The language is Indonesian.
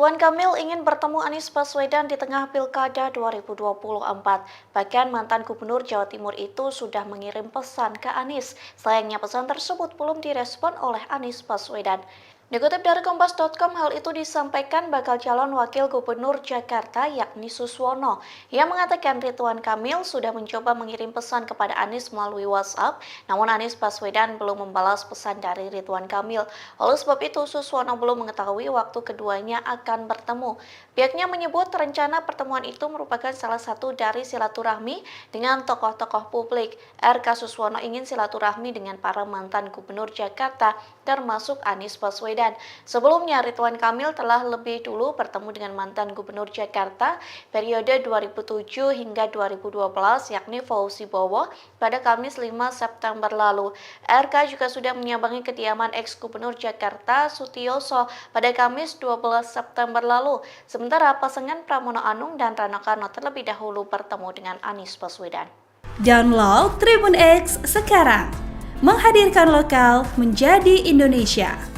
Ridwan Kamil ingin bertemu Anies Baswedan di tengah Pilkada 2024. Bahkan mantan Gubernur Jawa Timur itu sudah mengirim pesan ke Anies. Sayangnya pesan tersebut belum direspon oleh Anies Baswedan. Dikutip dari Kompas.com, hal itu disampaikan bakal calon wakil gubernur Jakarta yakni Suswono. Ia mengatakan Ridwan Kamil sudah mencoba mengirim pesan kepada Anies melalui WhatsApp, namun Anies Baswedan belum membalas pesan dari Ridwan Kamil. Oleh sebab itu, Suswono belum mengetahui waktu keduanya akan bertemu. Pihaknya menyebut rencana pertemuan itu merupakan salah satu dari silaturahmi dengan tokoh-tokoh publik. RK Suswono ingin silaturahmi dengan para mantan gubernur Jakarta, termasuk Anies Baswedan. Sebelumnya, Ridwan Kamil telah lebih dulu bertemu dengan mantan gubernur Jakarta periode 2007 hingga 2012 yakni Fauzi Bowo pada Kamis 5 September lalu. RK juga sudah menyambangi kediaman ex-gubernur Jakarta Sutioso pada Kamis 12 September lalu. Sementara pasangan Pramono Anung dan Rano Karno terlebih dahulu bertemu dengan Anies Baswedan. Download Tribun X sekarang, menghadirkan lokal menjadi Indonesia.